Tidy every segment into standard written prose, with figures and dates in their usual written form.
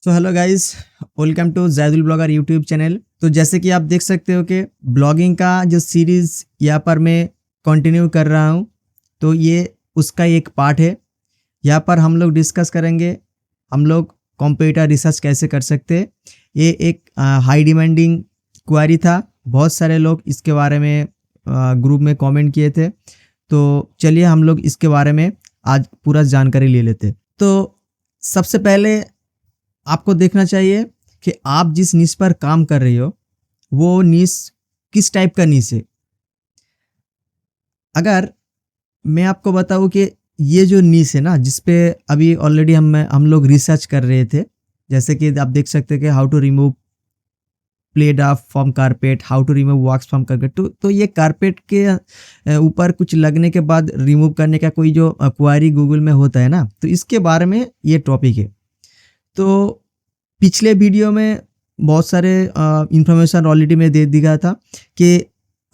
So hello guys, welcome to Zaidul blogger YouTube channel. तो जैसे कि आप देख सकते हो कि ब्लॉगिंग का जो सीरीज़ यहाँ पर मैं कंटिन्यू कर रहा हूँ, तो ये उसका एक पार्ट है। यहाँ पर हम लोग डिस्कस करेंगे हम लोग कंप्यूटर रिसर्च कैसे कर सकते हैं। ये एक हाई डिमांडिंग क्वेरी था, बहुत सारे लोग इसके बारे में ग्रुप में कमेंट किए थे। तो चलिए हम लोग इसके बारे में आज पूरा जानकारी ले लेते हैं। तो सबसे पहले आपको देखना चाहिए कि आप जिस निश पर काम कर रही हो वो निश किस टाइप का निश है। अगर मैं आपको बताऊं कि ये जो निश है ना, जिस पे अभी ऑलरेडी हम लोग रिसर्च कर रहे थे, जैसे कि आप देख सकते हैं कि how to remove plate off from carpet, how to remove wax from carpet. तो ये कारपेट के ऊपर कुछ लगने के बाद रिमूव करने का कोई जो क्वेरी गूगल में होता है ना, तो इसके बारे में ये टॉपिक है। तो पिछले वीडियो में बहुत सारे इंफॉर्मेशन ऑलरेडी मैं दे दिया था कि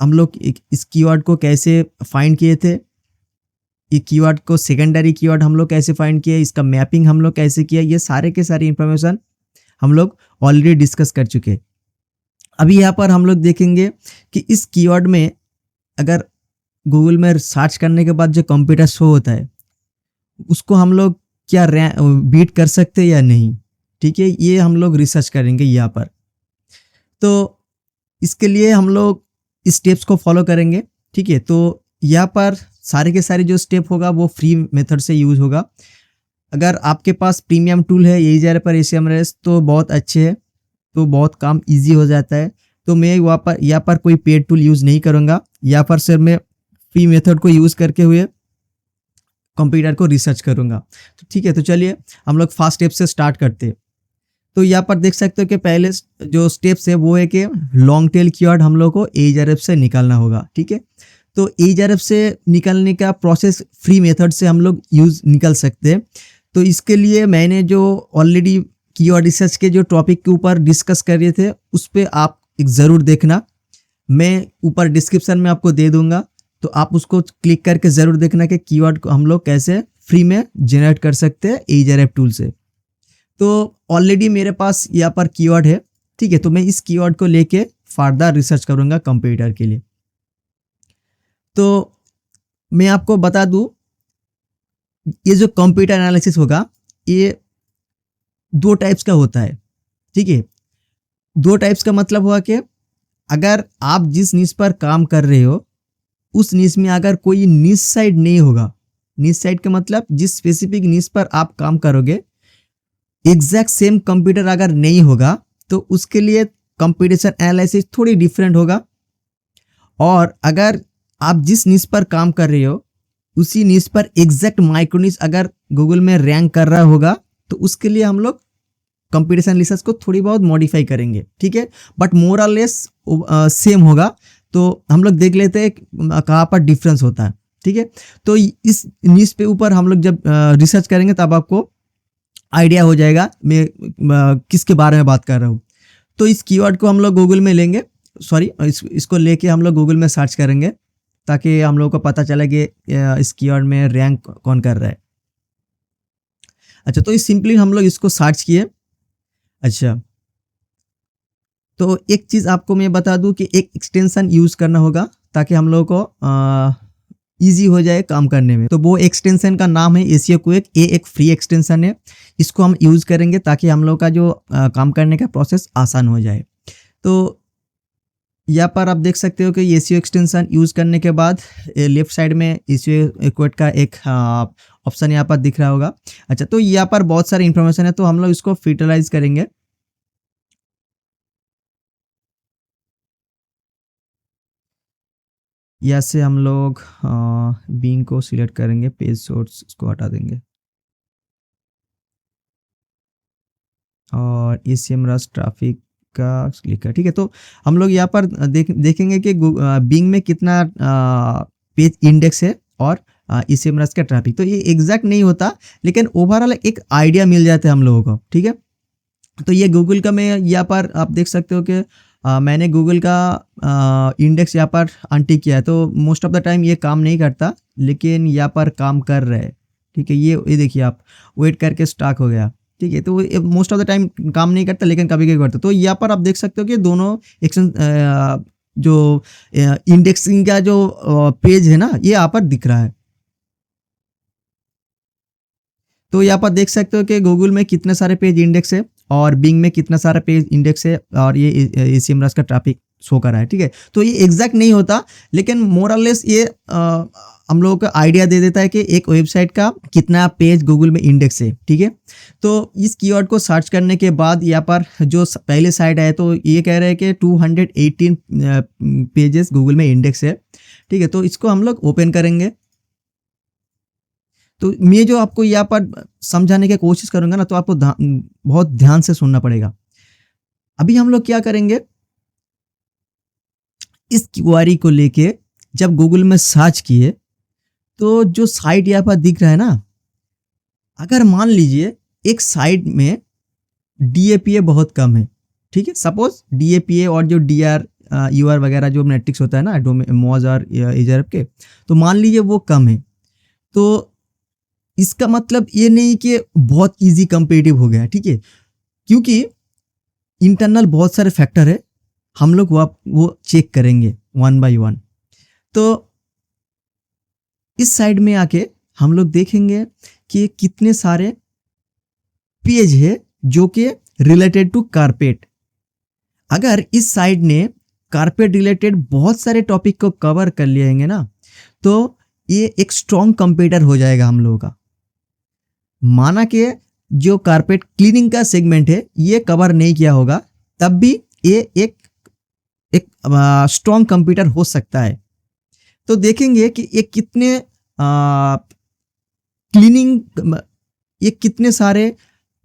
हम लोग इस कीवर्ड को कैसे फाइंड किए थे, ये कीवर्ड को सेकेंडरी कीवर्ड हम लोग कैसे फाइंड किए, इसका मैपिंग हम लोग कैसे किया, ये सारे के सारे इंफॉर्मेशन हम लोग ऑलरेडी डिस्कस कर चुके हैं। अभी यहाँ पर हम लोग देखेंगे कि इस कीवर्ड में अगर गूगल में सर्च करने के बाद जो कंप्यूटर शो होता है उसको हम लोग क्या बीट कर सकते हैं या नहीं। ठीक है, ये हम लोग रिसर्च करेंगे यहाँ पर। तो इसके लिए हम लोग स्टेप्स को फॉलो करेंगे। ठीक है, तो यहाँ पर सारे के सारे जो स्टेप होगा वो फ्री मेथड से यूज होगा। अगर आपके पास प्रीमियम टूल है यही पर एसीएमआरएस, तो बहुत अच्छे है, तो बहुत काम इजी हो जाता है। तो मैं यहाँ पर कोई पेड टूल यूज़ नहीं करूँगा, यहाँ पर सिर्फ मैं फ्री मेथड को यूज़ करके हुए कंप्यूटर को रिसर्च करूँगा। तो ठीक है, तो चलिए हम लोग फर्स्ट स्टेप से स्टार्ट करते हैं। तो यहाँ पर देख सकते हो कि पहले जो स्टेप्स है वो है कि लॉन्ग टेल कीवर्ड हम लोग को एआरएफ से निकालना होगा। ठीक है, तो एआरएफ से निकालने का प्रोसेस फ्री मेथड से हम लोग निकल सकते हैं। तो इसके लिए मैंने जो ऑलरेडी कीवर्ड रिसर्च के जो टॉपिक के ऊपर डिस्कस कर रहे थे उस पर आप एक ज़रूर देखना, मैं ऊपर डिस्क्रिप्शन में आपको दे दूंगा, तो आप उसको क्लिक करके ज़रूर देखना कि कीवर्ड को हम लोग कैसे फ्री में जनरेट कर सकते हैं एआरएफ टूल से। तो ऑलरेडी मेरे पास यहाँ पर कीवर्ड है। ठीक है, तो मैं इस कीवर्ड को लेके फर्दर रिसर्च करूँगा कंप्यूटर के लिए। तो मैं आपको बता दूँ, ये जो कंप्यूटर एनालिसिस होगा ये दो टाइप्स का होता है। ठीक है, दो टाइप्स का मतलब हुआ कि अगर आप जिस निश पर काम कर रहे हो उस निश में अगर कोई निश साइड नहीं होगा, निश साइड का मतलब जिस स्पेसिफिक निश पर आप काम करोगे एग्जैक्ट सेम कंप्यूटर अगर नहीं होगा तो उसके लिए कंप्यूटेशन एनालिसिस थोड़ी डिफरेंट होगा। और अगर आप जिस निश पर काम कर रहे हो उसी निश पर एग्जैक्ट माइक्रो निश अगर गूगल में रैंक कर रहा होगा तो उसके लिए हम लोग कंप्यूटेशन एनालिसिस को थोड़ी बहुत मॉडिफाई करेंगे। ठीक है, बट मोर और लेस सेम होगा। तो हम लोग देख लेते हैं कहाँ पर डिफरेंस होता है। ठीक है, तो इस निश पे ऊपर हम लोग जब रिसर्च करेंगे तब आपको आइडिया हो जाएगा मैं किसके बारे में बात कर रहा हूँ। तो इस कीवर्ड को हम लोग गूगल में लेंगे, इसको लेके हम लोग गूगल में सर्च करेंगे ताकि हम लोगों को पता चले कि इस कीवर्ड में रैंक कौन कर रहा है। अच्छा, तो इस सिंपली हम लोग इसको सर्च किए। अच्छा, तो एक चीज़ आपको मैं बता दूं कि एक एक्सटेंशन यूज़ करना होगा ताकि हम लोगों को ईजी हो जाए काम करने में। तो वो एक्सटेंशन का नाम है एसीओ क्विक। ये एक फ्री एक्सटेंशन है, इसको हम यूज़ करेंगे ताकि हम लोग का जो काम करने का प्रोसेस आसान हो जाए। तो यहाँ पर आप देख सकते हो कि एसीओ एक्सटेंशन यूज़ करने के बाद लेफ्ट साइड में एसीओ क्विक का एक ऑप्शन यहाँ पर दिख रहा होगा। अच्छा, तो यहाँ पर बहुत सारी इंफॉर्मेशन है, तो हम लोग इसको फिल्टराइज करेंगे। यहाँ से हम लोग बिंग को सिलेक्ट करेंगे, पेज सोर्स इसको हटा देंगे और एसीएमआरएस ट्रैफिक का लिखा। ठीक है, तो हम लोग यहाँ पर देखेंगे कि बिंग में कितना पेज इंडेक्स है और एसीएमआरएस का ट्रैफिक। तो ये एग्जैक्ट नहीं होता लेकिन ओवरऑल एक आइडिया मिल जाता है हम लोगों को। ठीक है, तो ये गूगल का मैं यहाँ पर आप देख सकते हो कि मैंने गूगल का इंडेक्स यहाँ पर अनटिक किया है, तो मोस्ट ऑफ द टाइम ये काम नहीं करता लेकिन यहाँ पर काम कर रहा है। ठीक है, ये देखिए आप वेट करके स्टार्ट हो गया। ठीक है, तो मोस्ट ऑफ द टाइम काम नहीं करता, लेकिन कभी कभी करता। तो यहाँ पर आप देख सकते हो कि दोनों एक्शन जो इंडेक्सिंग का जो पेज है ना, ये यहाँ पर दिख रहा है। तो यहाँ पर देख सकते हो कि गूगल में कितने सारे पेज इंडेक्स है और बिंग में कितना सारा पेज इंडेक्स है, और ये एसीएमआरएस का ट्रैफिक शो कर रहा है। ठीक है, तो ये एग्जैक्ट नहीं होता, लेकिन मोरलेस ये हम लोगों को आइडिया दे देता है कि एक वेबसाइट का कितना पेज गूगल में इंडेक्स है। ठीक है, तो इस कीवर्ड को सर्च करने के बाद यहाँ पर जो पहले साइट है, तो ये कह रहे हैं कि 218 पेजेस गूगल में इंडेक्स है। ठीक है, तो इसको हम लोग ओपन करेंगे। तो मैं जो आपको यहाँ पर समझाने की कोशिश करूंगा ना, तो आपको बहुत ध्यान से सुनना पड़ेगा। अभी हम लोग क्या करेंगे, इस क्वेरी को लेके जब गूगल में सर्च किए, तो जो साइट यहाँ पर दिख रहा है ना, अगर मान लीजिए एक साइट में डीएपीए बहुत कम है, ठीक है, सपोज डीएपीए और जो डीआर यूआर वगैरह जो मैट्रिक्स होता है ना मोज और एजरफ के, तो मान लीजिए वो कम है, तो इसका मतलब ये नहीं कि बहुत इजी कंपेटिटिव हो गया। ठीक है, क्योंकि इंटरनल बहुत सारे फैक्टर है, हम लोग वो चेक करेंगे वन बाय वन। तो इस साइड में आके हम लोग देखेंगे कि कितने सारे पेज है जो कि रिलेटेड टू कारपेट। अगर इस साइड ने कारपेट रिलेटेड बहुत सारे टॉपिक को कवर कर लिएंगे ना, तो ये एक स्ट्रॉन्ग कंपेटिटर हो जाएगा हम लोगों का। माना कि जो कारपेट क्लीनिंग का सेगमेंट है ये कवर नहीं किया होगा, तब भी ये एक स्ट्रॉन्ग कंप्यूटर हो सकता है। तो देखेंगे कि ये कितने ये कितने सारे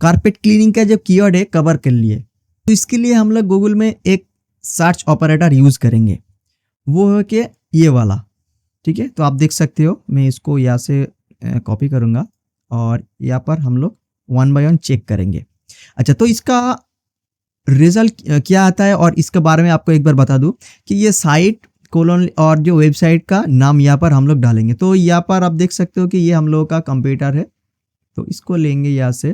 कारपेट क्लीनिंग का जो कीवर्ड है कवर कर लिए। तो इसके लिए हम लोग गूगल में एक सर्च ऑपरेटर यूज करेंगे, वो है कि ये वाला। ठीक है, तो आप देख सकते हो, मैं इसको यहाँ से कॉपी करूँगा और यहाँ पर हम लोग वन बाय वन चेक करेंगे। अच्छा, तो इसका रिजल्ट क्या आता है, और इसके बारे में आपको एक बार बता दूं कि ये साइट कोलोन और जो वेबसाइट का नाम यहाँ पर हम लोग डालेंगे। तो यहाँ पर आप देख सकते हो कि ये हम लोगों का कंप्यूटर है, तो इसको लेंगे यहाँ से।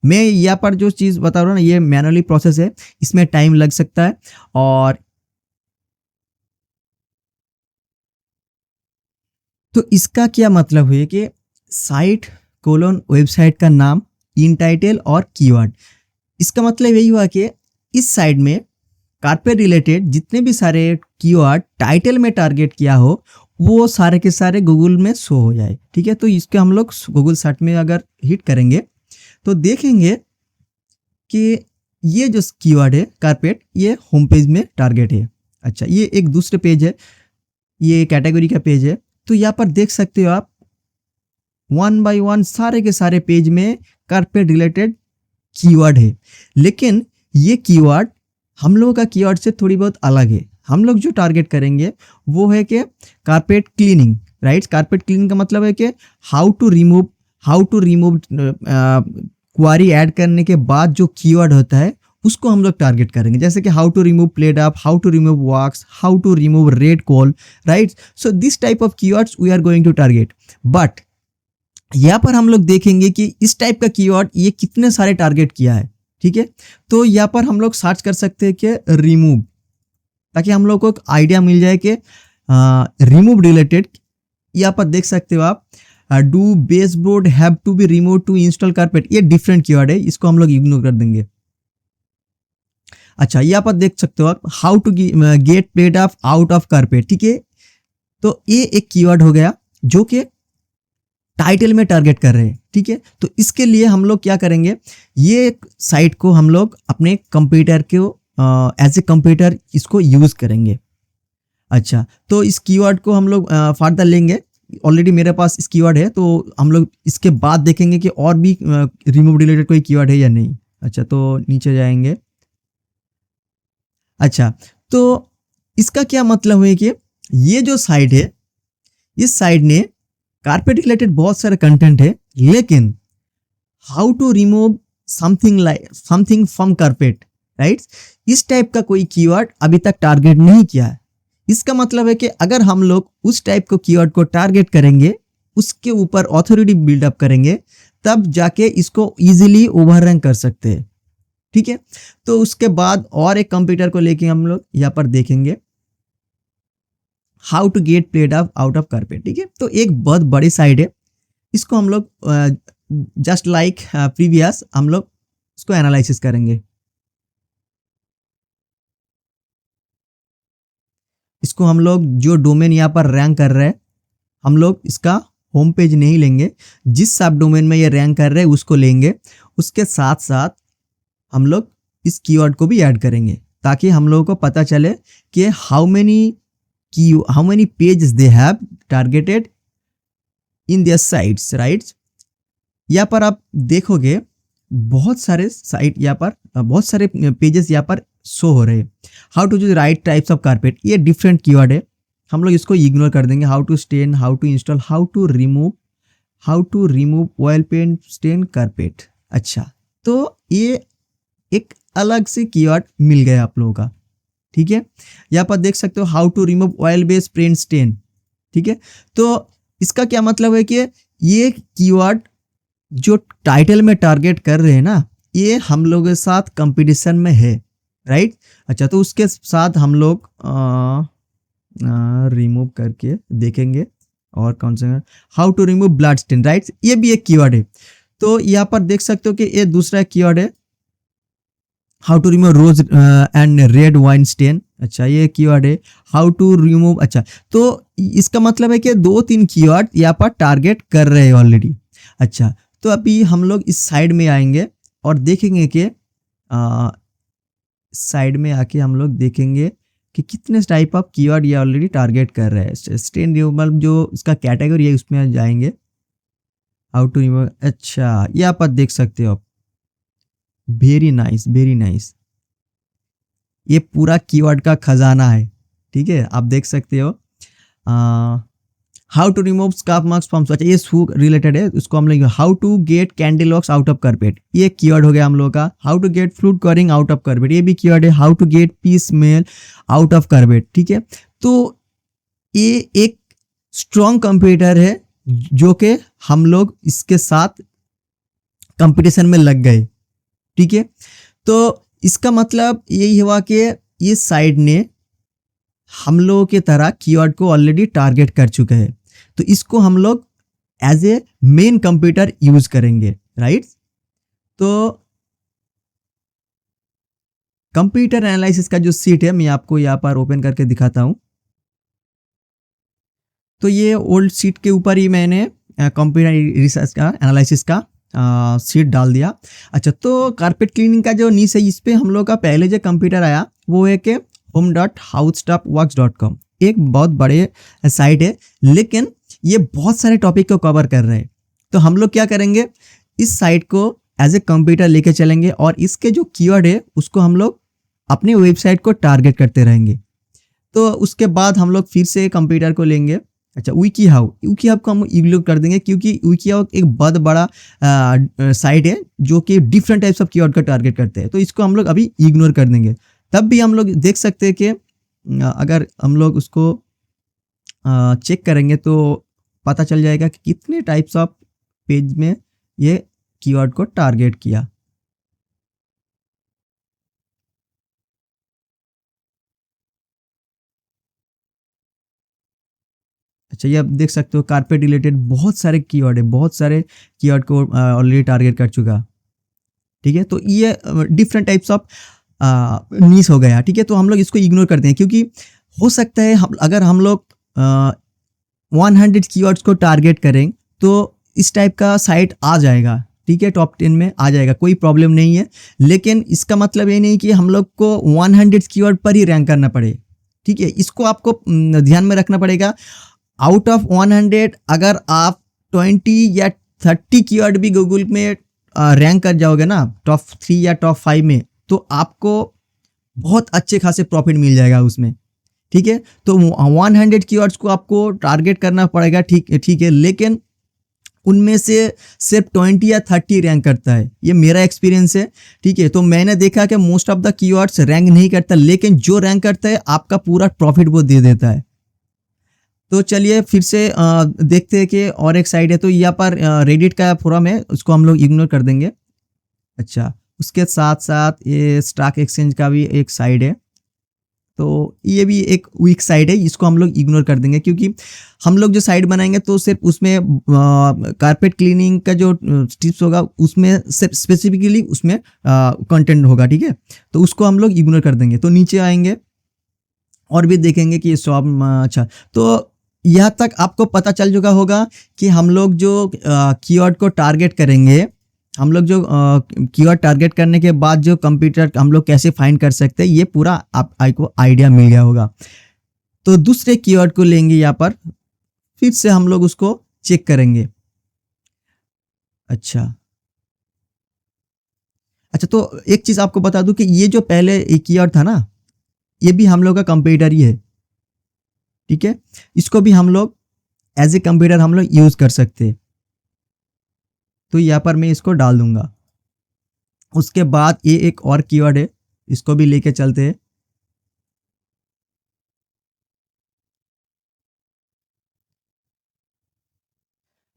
मैं यहाँ पर जो चीज़ बता रहा हूँ ना, ये मैनुअली प्रोसेस है, इसमें टाइम लग सकता है। और तो इसका क्या मतलब है कि साइट कोलोन वेबसाइट का नाम, इन टाइटल और कीवर्ड। इसका मतलब यही हुआ कि इस साइड में कारपेट रिलेटेड जितने भी सारे कीवर्ड टाइटल में टारगेट किया हो, वो सारे के सारे गूगल में शो हो जाए। ठीक है, तो इसके हम लोग गूगल सर्च में अगर हिट करेंगे तो देखेंगे कि ये जो कीवर्ड है कारपेट, ये होम पेज में टारगेट है। अच्छा, ये एक दूसरे पेज है, ये कैटेगरी का पेज है। तो यहाँ पर देख सकते हो आप, वन बाय वन सारे के सारे पेज में कारपेट रिलेटेड कीवर्ड है। लेकिन ये कीवर्ड हम लोगों का कीवर्ड से थोड़ी बहुत अलग है। हम लोग जो टारगेट करेंगे वो है कि carpet cleaning, right. Carpet cleaning का मतलब है कि how to remove query add करने के बाद जो कीवर्ड होता है उसको हम लोग टारगेट करेंगे। जैसे कि how to remove played up, how to remove wax, how to remove red call, right. So this type of keywords we are going to target. But यहाँ पर हम लोग देखेंगे कि इस टाइप का कीवर्ड ये कितने सारे टारगेट किया है। ठीक है, तो यहाँ पर हम लोग सर्च कर सकते हैं कि रिमूव, ताकि हम लोग को एक आइडिया मिल जाए कि रिमूव रिलेटेड। यहाँ पर देख सकते हो आप, do baseboard have to be remove to install carpet, ये डिफरेंट कीवर्ड है, इसको हम लोग इग्नोर कर देंगे। अच्छा, यहाँ पर देख सकते हो आप, how to get played up out of carpet. ठीक है, तो ये एक कीवर्ड हो गया जो कि टाइटल में टारगेट कर रहे हैं। ठीक है, तो इसके लिए हम लोग क्या करेंगे, ये साइट को हम लोग अपने कंप्यूटर को एज ए कंप्यूटर इसको यूज करेंगे। अच्छा, तो इस कीवर्ड को हम लोग फर्दर लेंगे। ऑलरेडी मेरे पास इस कीवर्ड है, तो हम लोग इसके बाद देखेंगे कि और भी रिमूव रिलेटेड कोई कीवर्ड है या नहीं। अच्छा, तो नीचे जाएंगे। अच्छा, तो इसका क्या मतलब है कि ये जो साइट है, इस साइट ने कारपेट रिलेटेड बहुत सारे कंटेंट है, लेकिन how to remove something from carpet, right, इस टाइप का कोई कीवर्ड अभी तक टारगेट नहीं किया है। इसका मतलब है कि अगर हम लोग उस टाइप को कीवर्ड को टारगेट करेंगे, उसके ऊपर ऑथोरिटी बिल्डअप करेंगे, तब जाके इसको इजीली ओवर रैंक कर सकते हैं। ठीक है, तो उसके बाद और एक कंप्यूटर को लेके हम लोग यहाँ पर देखेंगे how to get played off out of carpet. ठीक है, तो एक बहुत बड़ी साइट है, इसको हम लोग जस्ट लाइक प्रीवियस हम लोग इसको एनालिसिस करेंगे। इसको हम लोग जो डोमेन यहाँ पर रैंक कर रहे हैं, हम लोग इसका होम पेज नहीं लेंगे, जिस सब डोमेन में ये रैंक कर रहे हैं उसको लेंगे। उसके साथ साथ हम लोग इस कीवर्ड को भी ऐड करेंगे ताकि हम लोगों को पता चले कि how many pages they have targeted in their sites, right. यहाँ पर आप देखोगे बहुत सारे साइट यहाँ पर बहुत सारे पेजेस यहाँ पर शो हो रहे हैं। How to choose right types of carpet, ये डिफरेंट कीवर्ड है, हम लोग इसको इग्नोर कर देंगे। How to stain, how to install, how to remove oil paint stain carpet. अच्छा, तो ये एक अलग से कीवर्ड मिल गया आप लोगों का। ठीक है, यहाँ पर देख सकते हो how to remove oil based paint stain. ठीक है, तो इसका क्या मतलब है कि ये कीवर्ड जो टाइटल में टारगेट कर रहे हैं ना, ये हम लोगों के साथ कंपटीशन में है, राइट। अच्छा, तो उसके साथ हम लोग रिमूव करके देखेंगे और कौन सा, how to remove blood stain, right, ये भी एक कीवर्ड है। तो यहाँ पर देख सकते हो कि ये दूसरा कीवर्ड है, how to remove rose and red wine stain. अच्छा, ये कीवर्ड है, हाउ टू रिमूव। अच्छा, तो इसका मतलब है कि 2-3 कीवर्ड यहाँ पर टारगेट कर रहे हैं ऑलरेडी। अच्छा, तो अभी हम लोग इस साइड में आएंगे और देखेंगे कि साइड में आके हम लोग देखेंगे कि कितने टाइप ऑफ कीवर्ड ये ऑलरेडी टारगेट कर रहे हैं। स्टेन रिमूवल जो इसका कैटेगरी है उसमें जाएंगे, हाउ टू रिमूव। अच्छा, यहाँ पर देख सकते हो आप, वेरी नाइस, वेरी नाइस, ये पूरा कीवर्ड का खजाना है। ठीक है, आप देख सकते हो how to remove scarf marks from, अच्छा ये शू रिलेटेड है, उसको हम लोग how to get candle locks out of carpet, ये कीवर्ड हो गया हम लोग का। How to get flute covering out of carpet, ये भी कीवर्ड है। How to get pee smell out of carpet. ठीक है, तो ये एक स्ट्रॉन्ग कंप्यूटर है जो कि हम लोग इसके साथ कंपटीशन में लग गए। ठीक है, तो इसका मतलब यही हुआ कि ये साइट ने हम लोगों के तरह कीवर्ड को ऑलरेडी टारगेट कर चुके हैं, तो इसको हम लोग as a main computer use करेंगे, राइट। तो कंप्यूटर एनालिसिस का जो सीट है मैं आपको यहाँ पर ओपन करके दिखाता हूँ। तो ये ओल्ड सीट के ऊपर ही मैंने कंप्यूटर रिसर्च का एनालिसिस का सीट डाल दिया। अच्छा, तो कारपेट क्लीनिंग का जो नीच है, इस पे हम लोग का पहले जो कंप्यूटर आया वो है कि home.housestuffworks.com, एक बहुत बड़े साइट है, लेकिन ये बहुत सारे टॉपिक को कवर कर रहे हैं। तो हम लोग क्या करेंगे, इस साइट को एज ए कंप्यूटर लेके चलेंगे और इसके जो कीवर्ड है उसको हम लोग अपने वेबसाइट को टारगेट करते रहेंगे। तो उसके बाद हम लोग फिर से कंप्यूटर को लेंगे। अच्छा, विकीहाउ को हम इग्नोर कर देंगे क्योंकि विकीहाउ एक बहुत बड़ा साइट है जो कि डिफरेंट टाइप्स ऑफ कीवर्ड का टारगेट करते हैं, तो इसको हम लोग अभी इग्नोर कर देंगे। तब भी हम लोग देख सकते हैं कि अगर हम लोग उसको चेक करेंगे तो पता चल जाएगा कि कितने टाइप्स ऑफ पेज में ये कीवर्ड को टारगेट किया। अच्छा, ये आप देख सकते हो कारपेट रिलेटेड बहुत सारे कीवर्ड है, बहुत सारे कीवर्ड को ऑलरेडी टारगेट कर चुका। ठीक है, तो ये डिफरेंट टाइप्स ऑफ नीश हो गया। ठीक है, तो हम लोग इसको इग्नोर करते हैं क्योंकि हो सकता है अगर हम लोग 100 कीवर्ड्स को टारगेट करें तो इस टाइप का साइट आ जाएगा। ठीक है, टॉप 10 में आ जाएगा, कोई प्रॉब्लम नहीं है। लेकिन इसका मतलब ये नहीं कि हम लोग को 100 कीवर्ड पर ही रैंक करना पड़े। ठीक है, इसको आपको ध्यान में रखना पड़ेगा। आउट ऑफ 100 अगर आप 20 या 30 कीवर्ड भी गूगल में रैंक कर जाओगे ना, टॉप 3 या टॉप 5 में, तो आपको बहुत अच्छे खासे प्रॉफिट मिल जाएगा उसमें। ठीक है, तो 100 कीवर्ड्स को आपको टारगेट करना पड़ेगा। ठीक है, लेकिन उनमें से सिर्फ 20 या 30 रैंक करता है, ये मेरा एक्सपीरियंस है। ठीक है, तो मैंने देखा कि most of the keywords rank नहीं करता, लेकिन जो रैंक करता है आपका पूरा प्रॉफिट वो दे देता है। तो चलिए फिर से देखते हैं कि और एक साइड है, तो यहाँ पर रेडिट का फोरम है, उसको हम लोग इग्नोर कर देंगे। अच्छा, उसके साथ साथ ये स्टॉक एक्सचेंज का भी एक साइड है, तो ये भी एक वीक साइड है, इसको हम लोग इग्नोर कर देंगे, क्योंकि हम लोग जो साइड बनाएंगे तो सिर्फ उसमें कारपेट क्लीनिंग का जो टिप्स होगा उसमें सिर्फ स्पेसिफिकली उसमें कंटेंट होगा, ठीक है, तो उसको हम लोग इग्नोर कर देंगे। तो नीचे आएंगे और भी देखेंगे कि शॉप, अच्छा, तो यहाँ तक आपको पता चल चुका होगा कि हम लोग जो कीवर्ड को टारगेट करेंगे, हम लोग जो कीवर्ड टारगेट करने के बाद जो कंप्यूटर हम लोग कैसे फाइंड कर सकते हैं, ये पूरा आपको आइडिया मिल गया होगा। तो दूसरे कीवर्ड को लेंगे यहाँ पर, फिर से हम लोग उसको चेक करेंगे। अच्छा अच्छा, तो एक चीज़ आपको बता दूं कि ये जो पहले कीवर्ड था ना, ये भी हम लोग का कंप्यूटर ही है, ठीक है, इसको भी हम लोग एज ए कंप्यूटर हम लोग यूज़ कर सकते हैं। तो यहाँ पर मैं इसको डाल दूंगा। उसके बाद ये एक और कीवर्ड है, इसको भी लेके चलते हैं।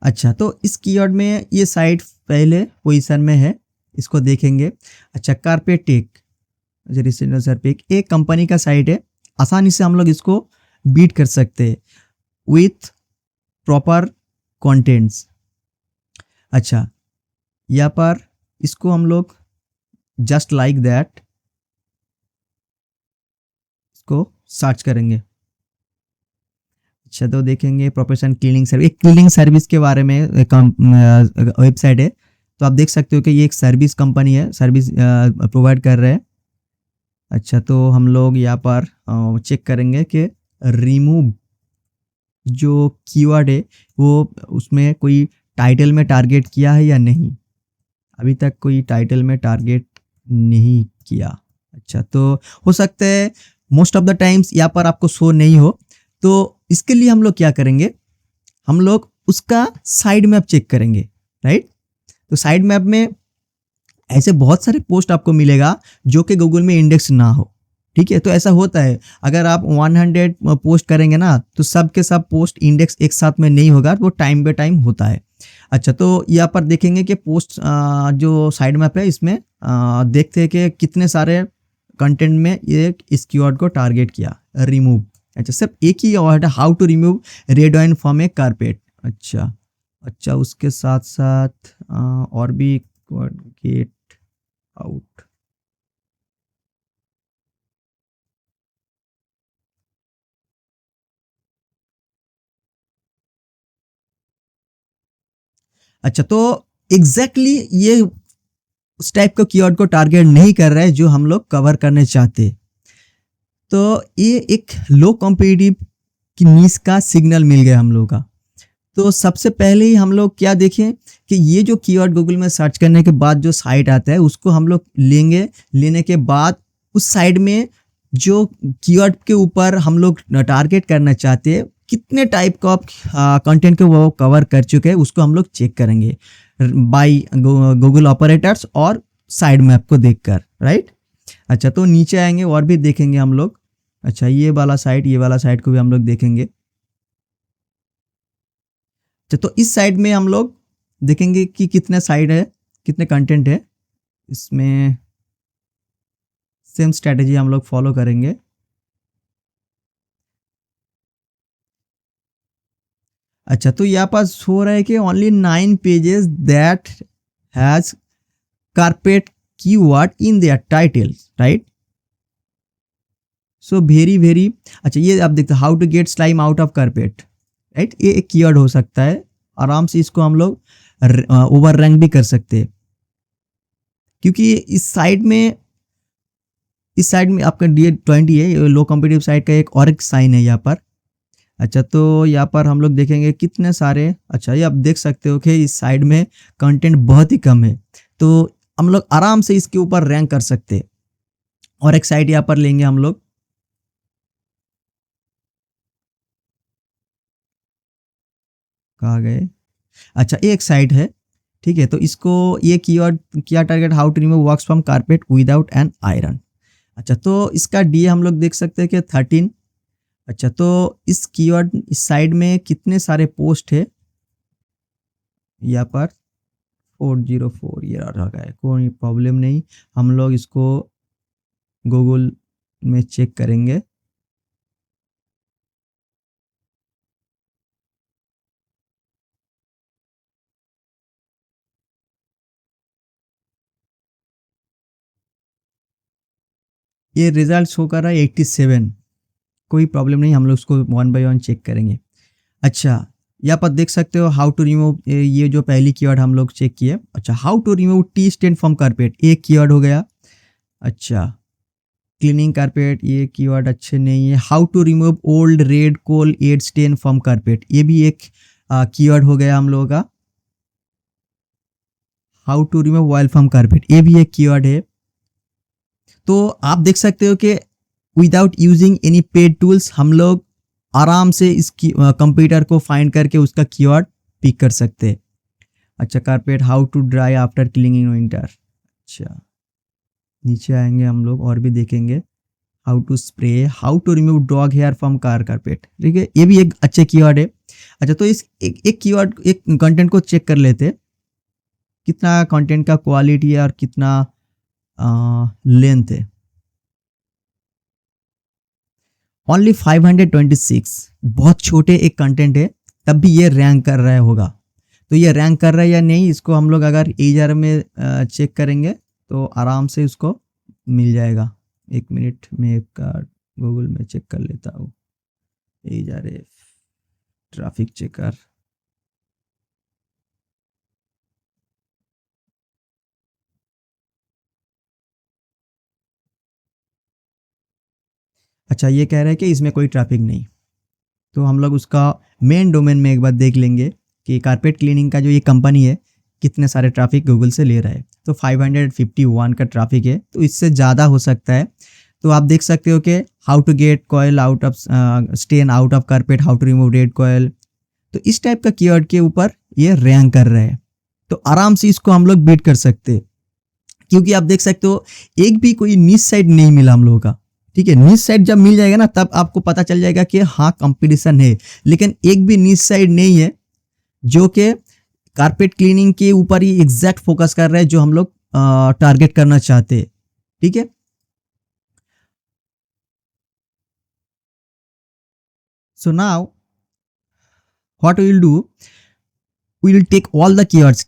अच्छा, तो इस कीवर्ड में ये साइट पहले पोजीशन में है, इसको देखेंगे। अच्छा, कारपेट टेक, रिसेलर सरपेक, एक कंपनी का साइट है, आसानी से हम लोग इसको बीट कर सकते हैं विथ प्रॉपर कंटेंट्स। अच्छा, यहाँ पर इसको हम लोग जस्ट लाइक दैट इसको सर्च करेंगे। अच्छा, तो देखेंगे प्रोफेशन क्लीनिंग सर्विस, एक क्लीनिंग सर्विस के बारे में वेबसाइट है, तो आप देख सकते हो कि ये एक सर्विस कंपनी है, सर्विस प्रोवाइड कर रहे हैं। अच्छा, तो हम लोग यहाँ पर चेक करेंगे कि रिमूव जो कीवर्ड है वो उसमें कोई टाइटल में टारगेट किया है या नहीं। अभी तक कोई टाइटल में टारगेट नहीं किया। अच्छा, तो हो सकता है मोस्ट ऑफ द टाइम्स यहाँ पर आपको शो नहीं हो, तो इसके लिए हम लोग क्या करेंगे, हम लोग उसका साइड मैप चेक करेंगे, राइट। तो साइड मैप में ऐसे बहुत सारे पोस्ट आपको मिलेगा जो कि गूगल में इंडेक्स ना हो, ठीक है, तो ऐसा होता है। अगर आप 100 पोस्ट करेंगे ना, तो सब के सब पोस्ट इंडेक्स एक साथ में नहीं होगा, वो टाइम बाय टाइम होता है। अच्छा, तो यहाँ पर देखेंगे कि पोस्ट जो साइड मैप है इसमें देखते हैं कि कितने सारे कंटेंट में ये इस कीवर्ड को टारगेट किया, रिमूव। अच्छा, सिर्फ एक ही वर्ड है, how to remove red wine from a carpet. अच्छा अच्छा, उसके साथ साथ और भी गेट आउट। अच्छा, तो एग्जैक्टली ये उस टाइप का कीवर्ड को टारगेट नहीं कर रहा है जो हम लोग कवर करने चाहते। तो ये एक लो कॉम्पिटिटिव की नीश का सिग्नल मिल गया हम लोग का। तो सबसे पहले ही हम लोग क्या देखें कि ये जो कीवर्ड गूगल में सर्च करने के बाद जो साइट आता है उसको हम लोग लेंगे। लेने के बाद उस साइड में जो कीवर्ड के ऊपर हम लोग टारगेट करना चाहते हैं, कितने टाइप का कंटेंट को वो कवर कर चुके हैं, उसको हम लोग चेक करेंगे बाय गूगल ऑपरेटर्स और साइड मैप को देखकर, राइट। अच्छा, तो नीचे आएंगे और भी देखेंगे हम लोग। अच्छा, ये वाला साइट को भी हम लोग देखेंगे। अच्छा, तो इस साइड में हम लोग देखेंगे कि कितने साइड है, कितने कंटेंट है इसमें। सेम स्ट्रेटेजी हम लोग फॉलो करेंगे। अच्छा, तो यहाँ पर हो रहा है कि only 9 pages that has carpet keyword in their titles, right. So very very अच्छा, ये आप देखते हैं how to get slime out of carpet, right. ये एक कीवर्ड हो सकता है, आराम से इसको हम लोग ओवर रैंक भी कर सकते हैं, क्योंकि इस साइड में आपका D20 है, लो कॉम्पिटिटिव साइड का एक और एक साइन है यहाँ पर। अच्छा, तो यहाँ पर हम लोग देखेंगे कितने सारे, अच्छा, ये आप देख सकते हो कि इस साइड में कंटेंट बहुत ही कम है, तो हम लोग आराम से इसके ऊपर रैंक कर सकते हैं। और एक साइड यहाँ पर लेंगे हम लोग, कहाँ गए। अच्छा, एक साइड है, ठीक है, तो इसको ये कीवर्ड किया target, how to remove wax from carpet without an iron. अच्छा, तो इसका डी हम लोग देख सकते हैं कि 13। अच्छा, तो इस कीवर्ड इस साइड में कितने सारे पोस्ट है, यहाँ पर 404 ये रखा है, कोई प्रॉब्लम नहीं। हम लोग इसको गूगल में चेक करेंगे। ये रिजल्ट शो कर रहा है 87, कोई प्रॉब्लम नहीं, हम लोग उसको वन बाय वन चेक करेंगे। अच्छा, यहाँ पर देख सकते हो हाउ टू रिमूव, ये जो पहली कीवर्ड हम लोग चेक किए। अच्छा, how to remove tea stain from carpet, एक कीवर्ड हो गया। अच्छा, क्लीनिंग कारपेट, ये कीवर्ड अच्छे नहीं है। How to remove old red Kool-Aid stain from carpet, ये भी एक कीवर्ड हो गया हम लोगों का। How to remove oil from carpet, ये भी एक कीवर्ड है। तो आप देख सकते हो कि without using any paid tools हम लोग आराम से इस कंप्यूटर को फाइंड करके उसका कीवर्ड पिक कर सकते हैं। अच्छा, carpet how to dry after cleaning in winter. अच्छा, नीचे आएंगे हम लोग और भी देखेंगे। How to spray, how to remove dog hair from car carpet, ठीक है, ये भी एक अच्छे कीवर्ड है। अच्छा, तो इस एक कीवर्ड, एक कंटेंट को चेक कर लेते, कितना कंटेंट का क्वालिटी है और कितना लेंथ है। ओनली 526, बहुत छोटे एक कंटेंट है, तब भी ये रैंक कर रहा होगा। तो ये रैंक कर रहा है या नहीं, इसको हम लोग अगर एजर में चेक करेंगे तो आराम से उसको मिल जाएगा। एक मिनट में एक गूगल में चेक कर लेता हूँ। एजर ट्रैफिक चेकर, अच्छा ये कह रहा है कि इसमें कोई ट्रैफिक नहीं। तो हम लोग उसका मेन डोमेन में एक बार देख लेंगे कि कारपेट क्लीनिंग का जो ये कंपनी है कितने सारे ट्रैफिक गूगल से ले रहा है। तो 551 का ट्रैफिक है, तो इससे ज़्यादा हो सकता है। तो आप देख सकते हो कि how to get coil out of stain out of carpet, how to remove red coil, तो इस टाइप का कीवर्ड के ऊपर ये रैंक कर रहा है। तो आराम से इसको हम लोग बीट कर सकते हैं, क्योंकि आप देख सकते हो एक भी कोई नीच साइड नहीं मिला हम लोगों का। ठीक है, नीच साइड जब मिल जाएगा ना तब आपको पता चल जाएगा कि हाँ कंपटीशन है, लेकिन एक भी नीच साइड नहीं है जो कि कारपेट क्लीनिंग के ऊपर ही एग्जैक्ट फोकस कर रहा है जो हम लोग टारगेट करना चाहते हैं। ठीक है, so now what we will do, we will take all the keywords.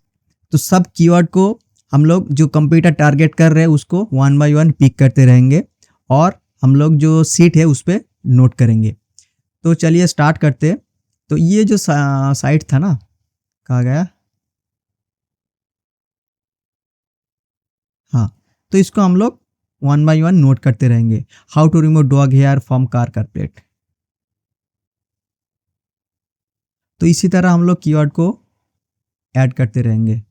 तो सब कीवर्ड को हम लोग जो कंप्यूटर टारगेट कर रहे हैं उसको वन बाय वन पिक करते रहेंगे और हम लोग जो सीट है उस पर नोट करेंगे। तो चलिए स्टार्ट करते। तो ये जो साइट था ना, कहाँ गया, हाँ, तो इसको हम लोग वन बाय वन नोट करते रहेंगे। How to remove dog hair from car carpet, तो इसी तरह हम लोग कीवर्ड को ऐड करते रहेंगे।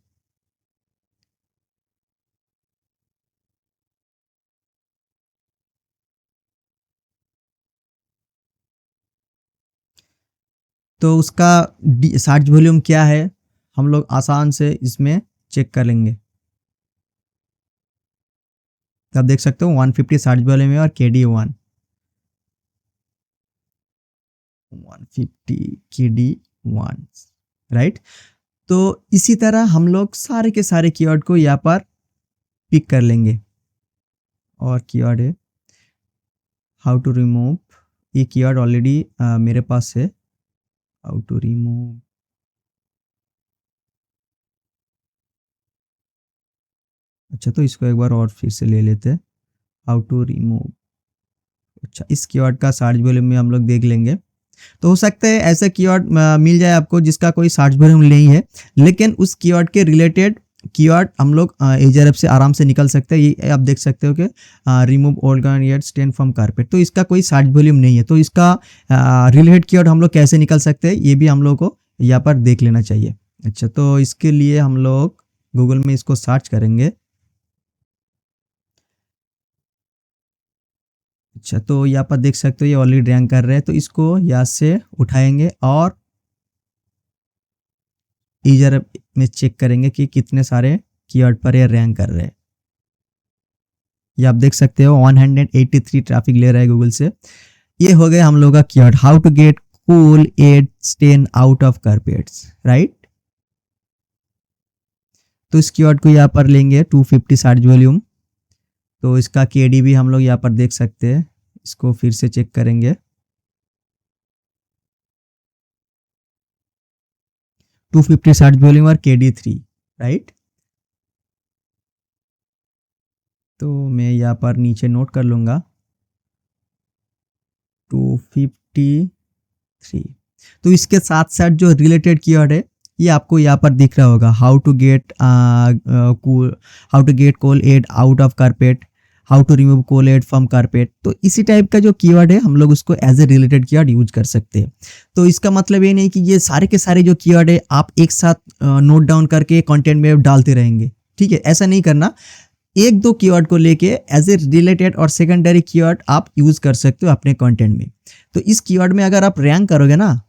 तो उसका सर्च वॉल्यूम क्या है हम लोग आसान से इसमें चेक कर लेंगे। तो आप देख सकते हो 150 सर्च वॉल्यूम है और KD1 150 KD1, राइट। तो इसी तरह हम लोग सारे के सारे कीवर्ड को यहाँ पर पिक कर लेंगे। और कीवर्ड है हाउ टू रिमूव, ये कीवर्ड ऑलरेडी मेरे पास है। हाउ टू रिमूव, अच्छा तो इसको एक बार और फिर से ले लेते हैं। हाउ टू रिमूव, अच्छा इस कीवर्ड का सर्च वॉल्यूम में हम लोग देख लेंगे। तो हो सकता है ऐसा कीवर्ड मिल जाए आपको जिसका कोई सर्च वॉल्यूम नहीं है, लेकिन उस कीवर्ड के रिलेटेड कीवर्ड हम लोग एजर ऐप से आराम से निकल सकते हैं। ये आप देख सकते हो कि remove old Garnier stain from carpet, तो इसका कोई सर्च वॉल्यूम नहीं है। तो इसका रिलेटेड कीवर्ड हम लोग कैसे निकल सकते हैं ये भी हम लोग को यहाँ पर देख लेना चाहिए। अच्छा, तो इसके लिए हम लोग गूगल में इसको सर्च करेंगे। अच्छा, तो यहाँ पर देख सकते हो ये ऑलरेडी रैंक कर रहे हैं, तो इसको यहाँ से उठाएंगे और ईजर में चेक करेंगे कि कितने सारे कीवर्ड पर ये रैंक कर रहे हैं। ये आप देख सकते हो 183 ट्रैफिक ले रहा है गूगल से। ये हो गया हम लोग का keyword, how to get Kool-Aid stain out of carpets, right. तो इस कीवर्ड को यहाँ पर लेंगे 250 सर्च वॉल्यूम। तो इसका केडी भी हम लोग यहाँ पर देख सकते हैं, इसको फिर से चेक करेंगे। 250 सर्च वॉल्यूम और KD3, राइट। तो मैं यहाँ पर नीचे नोट कर लूँगा 253। तो इसके साथ साथ जो रिलेटेड कीवर्ड है ये आपको यहाँ पर दिख रहा होगा, how to get cool, how to get Kool-Aid out of carpet, how to remove Kool-Aid from carpet. तो इसी टाइप का जो कीवर्ड है हम लोग उसको as a related keyword use कर सकते हैं। तो इसका मतलब ये नहीं कि ये सारे के सारे जो कीवर्ड है आप एक साथ नोट डाउन करके कंटेंट में डालते रहेंगे, ठीक है, ऐसा नहीं करना। एक दो कीवर्ड को लेके एज ए रिलेटेड और सेकेंडरी कीवर्ड आप यूज कर सकते हो अपने कंटेंट में। तो इस कीवर्ड में अगर आप रैंक करोगे ना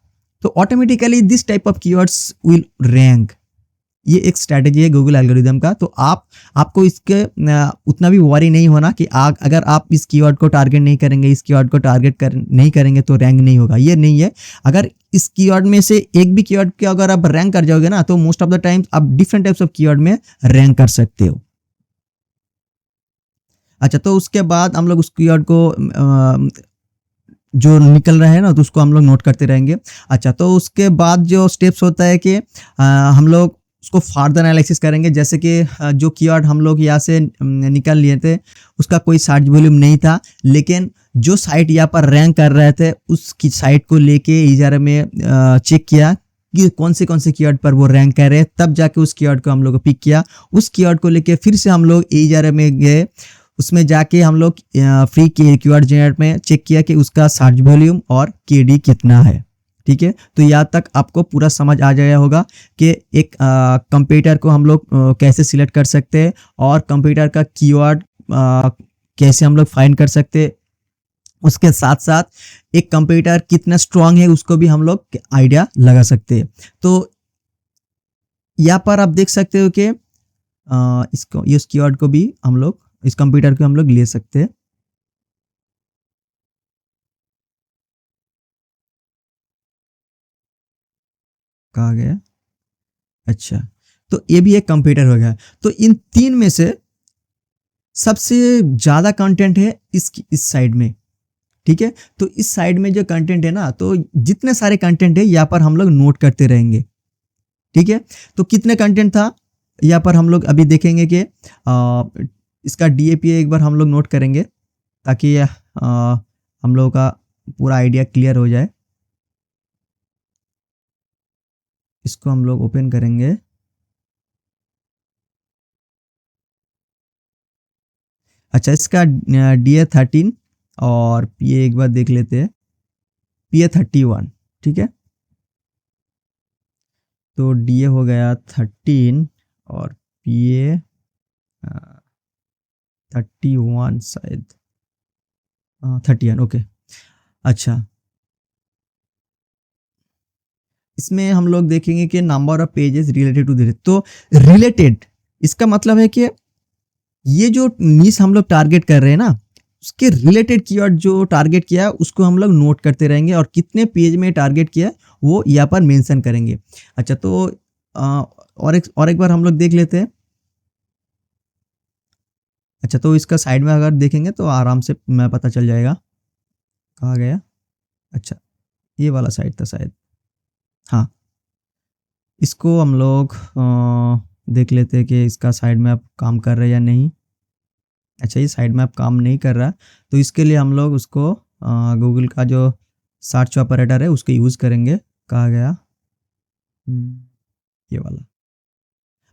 तो automatically this type of keywords will rank. ये एक स्ट्रैटेजी है गूगल एल्गोरिदम का। तो आपको इसके उतना भी वरी नहीं होना कि अगर आप इस कीवर्ड को टारगेट नहीं करेंगे, इस कीवर्ड को नहीं करेंगे तो रैंक नहीं होगा, ये नहीं है। अगर इस कीवर्ड में से एक भी कीवर्ड के अगर आप रैंक कर जाओगे ना तो मोस्ट ऑफ द टाइम्स आप डिफरेंट टाइप्स ऑफ कीवर्ड में रैंक कर सकते हो। अच्छा, तो उसके बाद हम लोग उस कीवर्ड को जो निकल रहा है ना तो उसको हम लोग नोट करते रहेंगे। अच्छा, तो उसके बाद जो स्टेप्स होता है कि हम लोग उसको फर्दर एनालिसिस करेंगे। जैसे कि जो कीवर्ड हम लोग यहाँ से निकाल लिए थे उसका कोई सर्च वॉल्यूम नहीं था, लेकिन जो साइट यहाँ पर रैंक कर रहे थे उसकी साइट को लेके इजारे में चेक किया कि कौन से कीवर्ड पर वो रैंक कर रहे हैं, तब जाके उस कीवर्ड को हम लोग पिक किया। उस कीवर्ड को लेके फिर से हम लोग इजारे में गए, उसमें जाके हम लोग फ्री कीवर्ड जनरेट में चेक किया कि उसका सर्च वॉल्यूम और केडी कितना है, ठीक है। तो यहाँ तक आपको पूरा समझ आ जाया होगा कि एक कंप्यूटर को हम लोग कैसे सिलेक्ट कर सकते हैं और कंप्यूटर का कीवर्ड कैसे हम लोग फाइंड कर सकते हैं। उसके साथ साथ एक कंप्यूटर कितना स्ट्रांग है उसको भी हम लोग आइडिया लगा सकते हैं। तो यहाँ पर आप देख सकते हो कि इसको इस कीवर्ड को भी हम लोग, इस कंप्यूटर को हम लोग ले सकते हैं। कहा गया, अच्छा, तो ये भी एक कंप्यूटर हो गया। तो इन तीन में से सबसे ज्यादा कंटेंट है इस साइड में, ठीक है। तो इस साइड में जो कंटेंट है ना, तो जितने सारे कंटेंट है यहाँ पर हम लोग नोट करते रहेंगे, ठीक है। तो कितने कंटेंट था यहाँ पर हम लोग अभी देखेंगे कि इसका डीएपी एक बार हम लोग नोट करेंगे ताकि हम लोगों का पूरा आइडिया क्लियर हो जाए। इसको हम लोग ओपन करेंगे। अच्छा, इसका DA13 और PA एक बार देख लेते हैं, PA31, ठीक है। तो DA हो गया 13 और PA 31 शायद, 31, ओके। अच्छा, इसमें हम लोग देखेंगे कि number of pages related to this. तो रिलेटेड इसका मतलब है कि ये जो नीश हम लोग टारगेट कर रहे हैं ना उसके रिलेटेड कीवर्ड जो टारगेट किया है उसको हम लोग नोट करते रहेंगे और कितने पेज में टारगेट किया है वो यहाँ पर मेंशन करेंगे। अच्छा, तो और एक बार हम लोग देख लेते हैं। अच्छा, तो इसका साइड में अगर देखेंगे तो आराम से मैं पता चल जाएगा कहाँ गया। अच्छा, ये वाला साइड था शायद, हाँ। इसको हम लोग देख लेते हैं कि इसका साइड में आप काम कर रहे हैं या नहीं। अच्छा, ये साइड में आप काम नहीं कर रहा, तो इसके लिए हम लोग उसको गूगल का जो सर्च ऑपरेटर है उसके यूज़ करेंगे। कहा गया, ये वाला।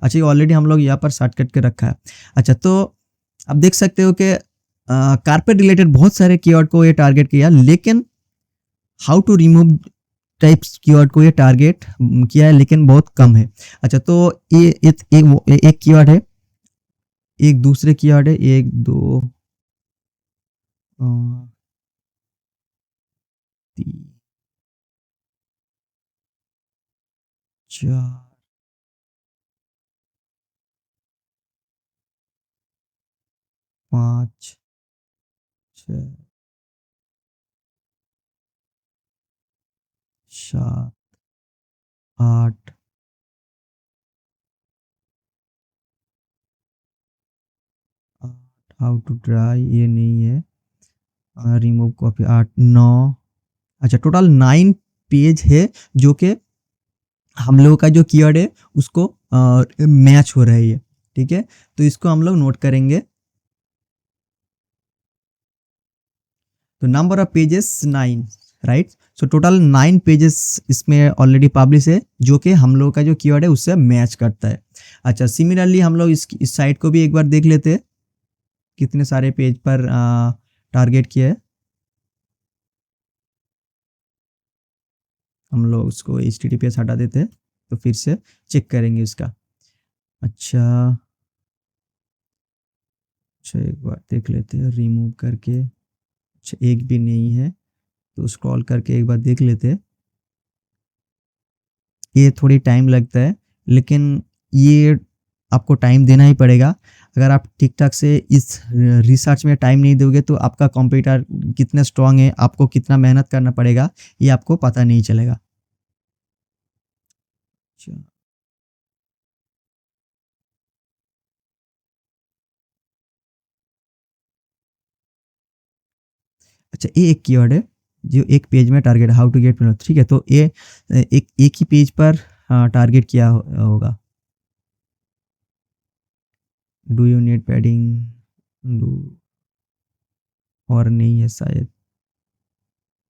अच्छा, ये ऑलरेडी हम लोग यहाँ पर सर्च करके रखा है। अच्छा, तो आप देख सकते हो कि कारपेट रिलेटेड बहुत सारे कीवर्ड को ये टारगेट किया, लेकिन how to remove types keyword को ये टारगेट किया है लेकिन बहुत कम है। अच्छा, तो ये एक कीवर्ड है, एक दूसरे कीवर्ड है, एक दो अ, तीन चार पाँच छः 7 8 हाउ टू ड्राई ये नहीं है, रिमूव कॉपी 8 9, अच्छा टोटल 9 पेज है जो कि हम लोगों का जो कीवर्ड है उसको मैच हो रही है। ठीक है, तो इसको हम लोग नोट करेंगे। तो number of pages 9, right. So total 9 pages इसमें ऑलरेडी पब्लिश है जो कि हम लोग का जो कीवर्ड है उससे मैच करता है। अच्छा, सिमिलरली हम लोग इस साइट को भी एक बार देख लेते हैं कितने सारे पेज पर टारगेट किया है। हम लोग उसको HTTPS हटा देते हैं तो फिर से चेक करेंगे इसका। अच्छा अच्छा, एक बार देख लेते हैं रिमूव करके। अच्छा, एक भी नहीं है तो स्क्रॉल करके एक बार देख लेते हैं। ये थोड़ी टाइम लगता है लेकिन ये आपको टाइम देना ही पड़ेगा। अगर आप ठीक ठाक से इस रिसर्च में टाइम नहीं दोगे तो आपका कंप्यूटर कितना स्ट्रांग है, आपको कितना मेहनत करना पड़ेगा, ये आपको पता नहीं चलेगा। अच्छा अच्छा, ये एक कीवर्ड है जो एक पेज में टारगेट हाउ टू गेट, ठीक है। तो ये एक ही पेज पर टारगेट किया होगा। Do you need padding, do और नहीं है शायद।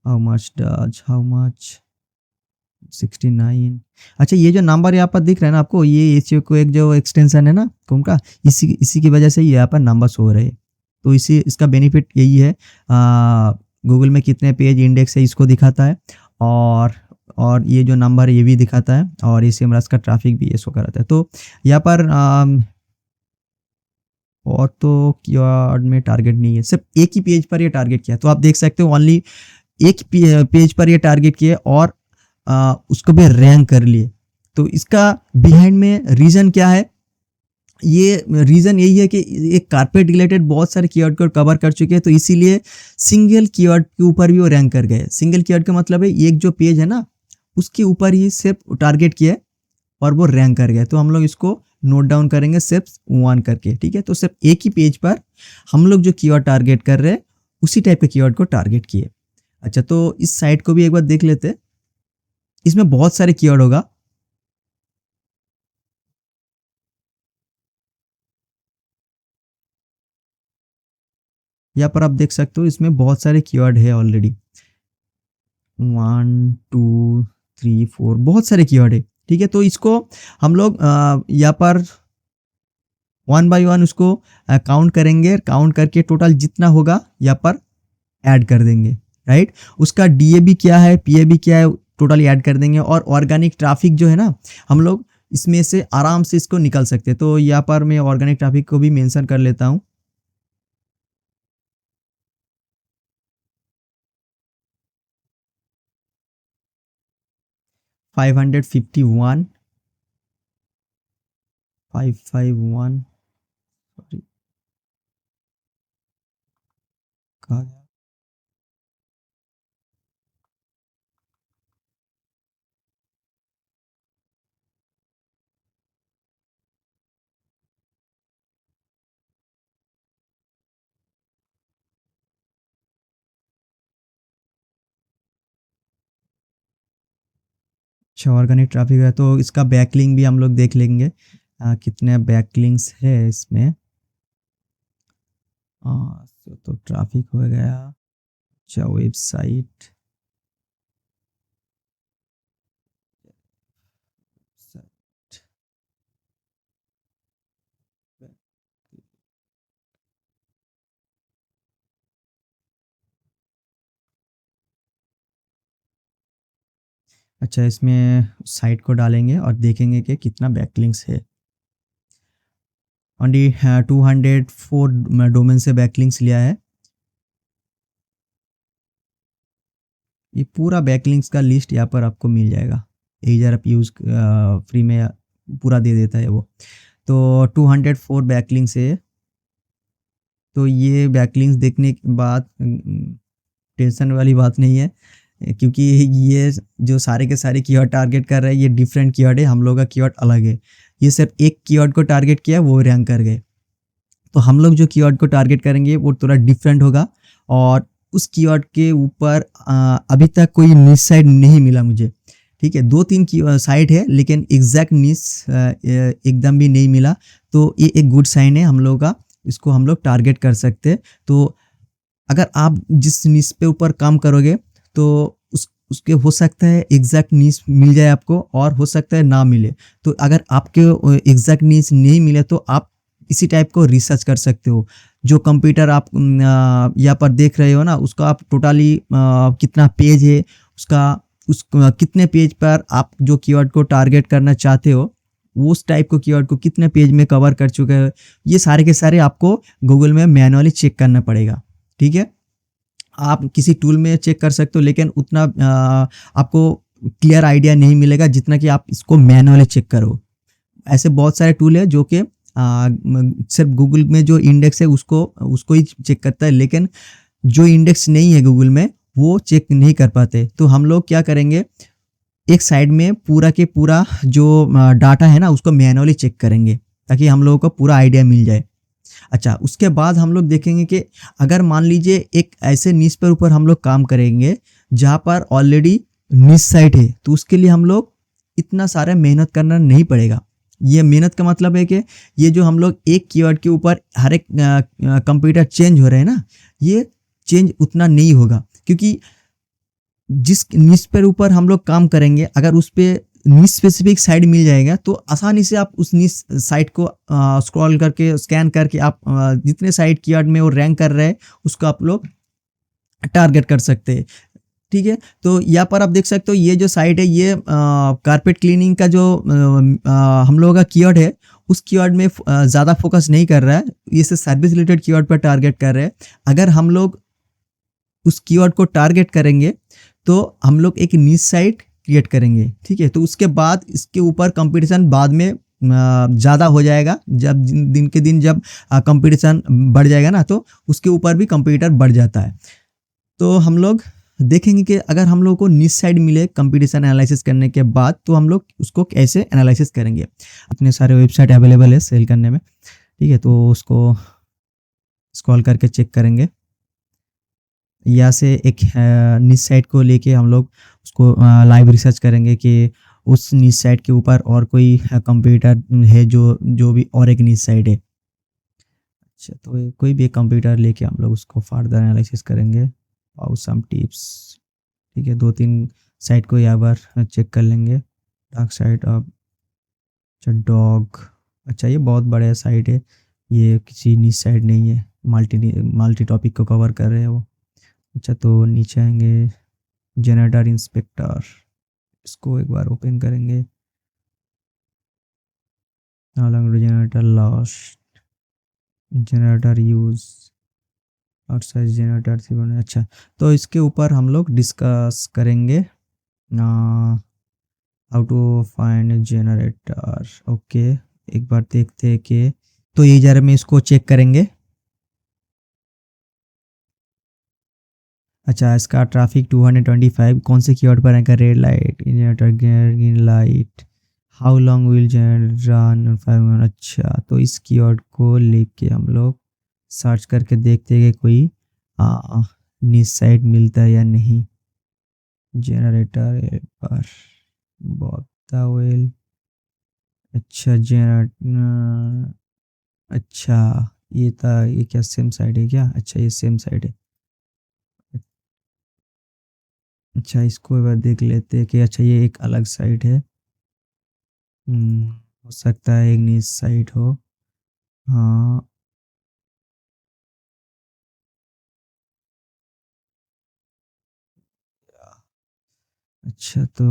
How much 69। अच्छा, ये जो नंबर यहाँ पर दिख रहा है ना आपको, ये एसईओ को एक जो एक्सटेंशन है ना कौन का, इसी की वजह से यहाँ पर नंबर शो हो रहे हैं। तो इसी इसका बेनिफिट यही है, गूगल में कितने पेज इंडेक्स है इसको दिखाता है, और ये जो नंबर है ये भी दिखाता है, और ये सेमरस का ट्रैफिक भी ये शो कराता है। तो यहाँ पर और तो कीवर्ड में टारगेट नहीं है, सिर्फ एक ही पेज पर ये टारगेट किया। तो आप देख सकते हो ओनली एक पेज पर ये टारगेट किए और उसको भी रैंक कर लिए। तो इसका बिहाइंड में रीज़न क्या है? ये रीज़न यही है कि एक कारपेट रिलेटेड बहुत सारे कीवर्ड को कवर कर चुके हैं, तो इसीलिए सिंगल कीवर्ड के ऊपर भी वो रैंक कर गए। सिंगल कीवर्ड का मतलब है एक जो पेज है ना उसके ऊपर ही सिर्फ टारगेट किया और वो रैंक कर गए। तो हम लोग इसको नोट डाउन करेंगे सिर्फ 1 करके, ठीक है। तो सिर्फ एक ही पेज पर हम लोग जो कीवर्ड टारगेट कर रहे हैं उसी टाइप के कीवर्ड को टारगेट किए। अच्छा, तो इस साइट को भी एक बार देख लेते हैं। इसमें बहुत सारे कीवर्ड होगा। यहाँ पर आप देख सकते हो इसमें बहुत सारे कीवर्ड है ऑलरेडी, 1 2 3 4 बहुत सारे कीवर्ड है, ठीक है। तो इसको हम लोग यहाँ पर 1 बाय 1 उसको काउंट करेंगे, काउंट करके टोटल जितना होगा यहाँ पर ऐड कर देंगे, राइट। उसका डीएबी क्या है, पीएबी क्या है, टोटली ऐड कर देंगे। और ऑर्गेनिक ट्रैफिक जो है ना, हम लोग इसमें से आराम से इसको निकल सकते हैं। तो यहाँ पर मैं ऑर्गेनिक ट्रैफिक को भी मेंशन कर लेता हूँ। Five hundred fifty one 551, sorry कहा गया। अच्छा, ऑर्गेनिक ट्रैफिक है तो इसका बैकलिंक भी हम लोग देख लेंगे, कितने बैकलिंक्स है इसमें। तो ट्रैफिक हो गया। अच्छा, वेबसाइट, अच्छा इसमें साइट को डालेंगे और देखेंगे कि कितना बैकलिंक्स है। ओनली 204 डोमेन से बैकलिंक्स लिया है। ये पूरा बैकलिंक्स का लिस्ट यहाँ पर आपको मिल जाएगा। एजर आप यूज़ फ्री में पूरा दे देता है वो। तो 204 बैकलिंक्स है। तो ये बैकलिंक्स देखने के बाद टेंशन वाली बात नहीं है, क्योंकि ये जो सारे के सारे कीवर्ड टारगेट कर रहे हैं ये डिफरेंट कीवर्ड है, हम लोग का कीवर्ड अलग है। ये सिर्फ एक कीवर्ड को टारगेट किया वो रैंक कर गए। तो हम लोग जो कीवर्ड को टारगेट करेंगे वो थोड़ा डिफरेंट होगा और उस कीवर्ड के ऊपर अभी तक कोई निश साइट नहीं मिला मुझे। ठीक है, 2-3 की साइट है लेकिन एग्जैक्ट निश एकदम भी नहीं मिला। तो ये एक गुड साइन है हम लोगों का, इसको हम लोग टारगेट कर सकते हैं। तो अगर आप जिस निश पे ऊपर काम करोगे तो उसके हो सकता है एग्जैक्ट नीश मिल जाए आपको और हो सकता है ना मिले। तो अगर आपके एग्जैक्ट नीश नहीं मिले तो आप इसी टाइप को रिसर्च कर सकते हो। जो कंप्यूटर आप यहाँ पर देख रहे हो ना, उसका आप टोटली कितना पेज है, कितने पेज पर आप जो कीवर्ड को टारगेट करना चाहते हो वो उस टाइप को कीवर्ड को कितने पेज में कवर कर चुके हैं, ये सारे के सारे आपको गूगल में मैनुअली चेक करना पड़ेगा। ठीक है, आप किसी टूल में चेक कर सकते हो लेकिन उतना आपको क्लियर आइडिया नहीं मिलेगा जितना कि आप इसको मैनुअली चेक करो। ऐसे बहुत सारे टूल है जो कि सिर्फ गूगल में जो इंडेक्स है उसको उसको ही चेक करता है, लेकिन जो इंडेक्स नहीं है गूगल में वो चेक नहीं कर पाते। तो हम लोग क्या करेंगे, एक साइड में पूरा के पूरा जो डाटा है ना उसको मैनुअली चेक करेंगे ताकि हम लोगों को पूरा आइडिया मिल जाए। अच्छा, उसके बाद हम लोग देखेंगे कि अगर मान लीजिए एक ऐसे निश पर ऊपर हम लोग काम करेंगे जहाँ पर ऑलरेडी निश साइट है, तो उसके लिए हम लोग इतना सारा मेहनत करना नहीं पड़ेगा। ये मेहनत का मतलब है कि ये जो हम लोग एक कीवर्ड के ऊपर हर एक कंप्यूटर चेंज हो रहे हैं ना, ये चेंज उतना नहीं होगा क्योंकि जिस निश पर ऊपर हम लोग काम करेंगे अगर उस पर निश स्पेसिफिक साइट मिल जाएगा तो आसानी से आप उस निश साइट को स्क्रॉल करके स्कैन करके आप जितने साइट कीवर्ड में वो रैंक कर रहे हैं उसको आप लोग टारगेट कर सकते हैं। ठीक है, तो यहाँ पर आप देख सकते हो ये जो साइट है ये कारपेट क्लीनिंग का जो हम लोगों का कीवर्ड है उस कीवर्ड में ज़्यादा फोकस नहीं कर रहा है, ये से सर्विस रिलेटेड कीवर्ड पर टारगेट कर रहे हैं। अगर हम लोग उस कीवर्ड को टारगेट करेंगे तो हम लोग एक निश साइट क्रिएट करेंगे। ठीक है, तो उसके बाद इसके ऊपर कंपटीशन बाद में ज़्यादा हो जाएगा, जब दिन के दिन जब कंपटीशन बढ़ जाएगा ना तो उसके ऊपर भी कंप्यूटर बढ़ जाता है। तो हम लोग देखेंगे कि अगर हम लोग को निश साइट मिले कंपटीशन एनालिसिस करने के बाद तो हम लोग उसको कैसे एनालिसिस करेंगे। इतने सारे वेबसाइट अवेलेबल है सेल करने में। ठीक है, तो उसको स्क्रॉल करके चेक करेंगे। या से एक निश साइट को लेके हम लोग उसको लाइव रिसर्च करेंगे कि उस निश साइट के ऊपर और कोई कंप्यूटर है जो जो भी और एक निश साइट है। अच्छा, तो कोई भी कंप्यूटर लेके हम लोग उसको फर्दर एनालिसिस करेंगे और सम टिप्स। ठीक है, 2-3 साइट को यहाँ पर चेक कर लेंगे। डार्क साइट अब, अच्छा डॉग, अच्छा ये बहुत बड़ा साइट है, ये किसी निश साइट नहीं है, मल्टी टॉपिक को कवर कर रहे हैं वो। अच्छा, तो नीचे आएंगे जनरेटर इंस्पेक्टर, इसको एक बार ओपन करेंगे। जनरेटर लॉस्ट, जनरेटर यूज और साइज जनरेटर थी बने। अच्छा, तो इसके ऊपर हम लोग डिस्कस करेंगे how to find generator. Okay, एक बार देखते हैं कि तो ये जरा में इसको चेक करेंगे। अच्छा, इसका ट्रैफिक 225 कौन से कीवर्ड पर है? Red light, generator green light, how long will generator run 5 minute. अच्छा, तो इस कीवर्ड को लेके हम लोग सर्च करके देखते हैं कि कोई निश साइट मिलता है या नहीं। जनरेटर पर बहुत वेल। अच्छा जनरेटर, अच्छा ये था, ये क्या सेम साइड है क्या? अच्छा, ये सेम साइड है। अच्छा, इसको एक बार देख लेते हैं कि अच्छा ये एक अलग साइड है। हो सकता है एक निश साइट हो। हाँ, अच्छा तो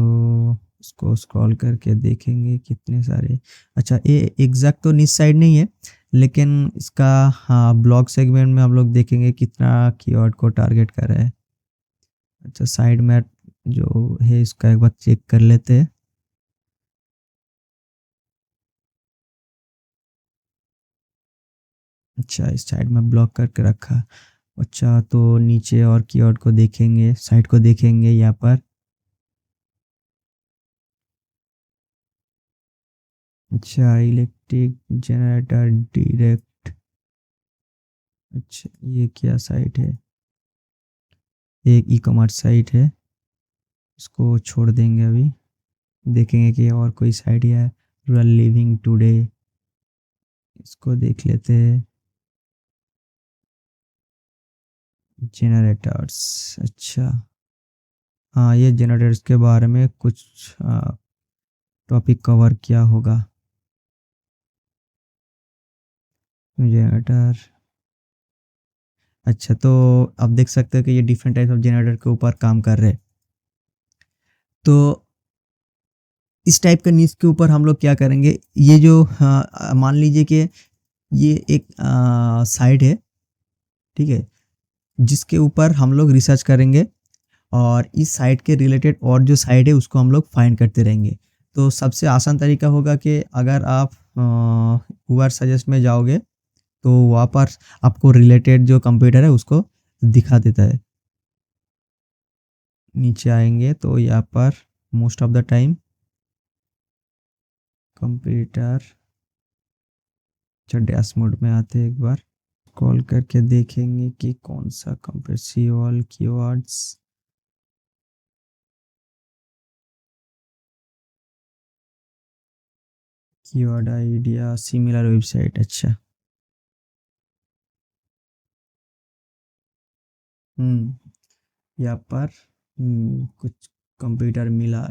उसको स्क्रॉल करके देखेंगे कितने सारे। अच्छा, ये एग्जैक्ट तो निश साइड नहीं है लेकिन इसका हाँ ब्लॉग सेगमेंट में हम लोग देखेंगे कितना कीवर्ड को टारगेट कर रहा है। अच्छा, साइड मैप जो है इसका एक बार चेक कर लेते हैं। अच्छा, इस साइड में ब्लॉक करके रखा। अच्छा, तो नीचे और कीवर्ड को देखेंगे, साइट को देखेंगे यहाँ पर। अच्छा, इलेक्ट्रिक जनरेटर डायरेक्ट। अच्छा, ये क्या साइट है? एक ई कॉमर्स साइट है, इसको छोड़ देंगे अभी। देखेंगे कि और कोई साइट है, रूरल लिविंग टुडे, इसको देख लेते हैं। जनरेटर्स, अच्छा। हाँ, ये जनरेटर्स के बारे में कुछ टॉपिक कवर किया होगा। जनरेटर, अच्छा, तो आप देख सकते हैं कि ये डिफरेंट टाइप ऑफ जनरेटर के ऊपर काम कर रहे हैं। तो इस टाइप का न्यूज़ के ऊपर हम लोग क्या करेंगे, ये जो मान लीजिए कि ये एक साइट है, ठीक है, जिसके ऊपर हम लोग रिसर्च करेंगे और इस साइट के रिलेटेड और जो साइट है उसको हम लोग फाइंड करते रहेंगे। तो सबसे आसान तरीका होगा कि अगर आप गूगल सजेस्ट में जाओगे तो वहाँ पर आपको रिलेटेड जो कंप्यूटर है उसको दिखा देता है। नीचे आएंगे तो यहाँ पर most of the time computer, अच्छा डैश मोड में आते हैं, एक बार कॉल करके देखेंगे कि कौन सा computer, see all keywords, keyword idea, similar website, अच्छा। यहाँ पर कुछ कंप्यूटर मिला,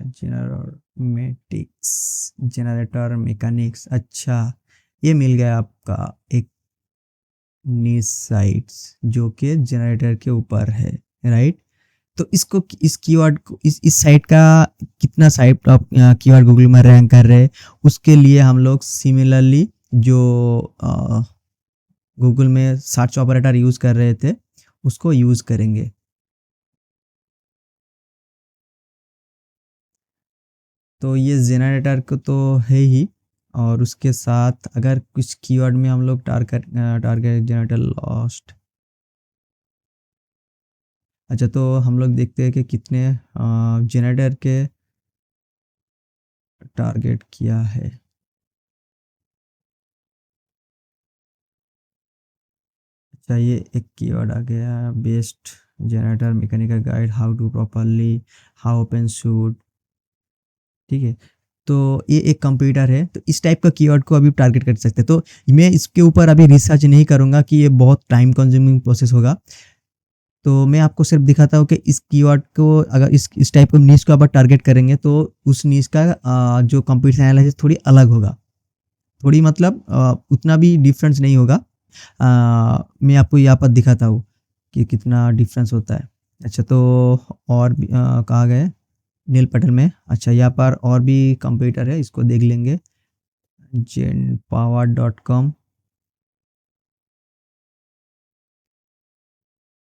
जनरेटर मैकेनिक्स, अच्छा, ये मिल गया आपका एक नीश साइट्स जो कि जनरेटर के ऊपर है, राइट। तो इसको, इस कीवर्ड को, इस साइट का कितना साइट आप कीवर्ड गूगल में रैंक कर रहे हैं, उसके लिए हम लोग सिमिलरली जो गूगल में सर्च ऑपरेटर यूज़ कर रहे थे उसको यूज़ करेंगे। तो ये जनरेटर को तो है ही, और उसके साथ अगर कुछ कीवर्ड में हम लोग टारगेट जनरेटर लॉस्ट, अच्छा, तो हम लोग देखते हैं कि कितने जनरेटर के टारगेट किया है। अच्छा, ये एक कीवर्ड आ गया, best generator mechanical guide, how to properly, how open shoot, ठीक है। तो ये एक कंप्यूटर है, तो इस टाइप का कीवर्ड को अभी टारगेट कर सकते हैं। तो मैं इसके ऊपर अभी रिसर्च नहीं करूँगा कि ये बहुत टाइम कंज्यूमिंग प्रोसेस होगा। तो मैं आपको सिर्फ दिखाता हूँ कि इस कीवर्ड को अगर इस टाइप को नीश को आप टारगेट करेंगे तो उस नीश का जो कंप्यूटर एनालिसिस थोड़ी अलग होगा, थोड़ी मतलब उतना भी डिफरेंस नहीं होगा। मैं आपको यहाँ पर दिखाता हूँ कि कितना डिफरेंस होता है। अच्छा, तो और भी कहाँ गए, नील पटेल में, अच्छा, यहाँ पर और भी कंप्यूटर है, इसको देख लेंगे। genpower.com,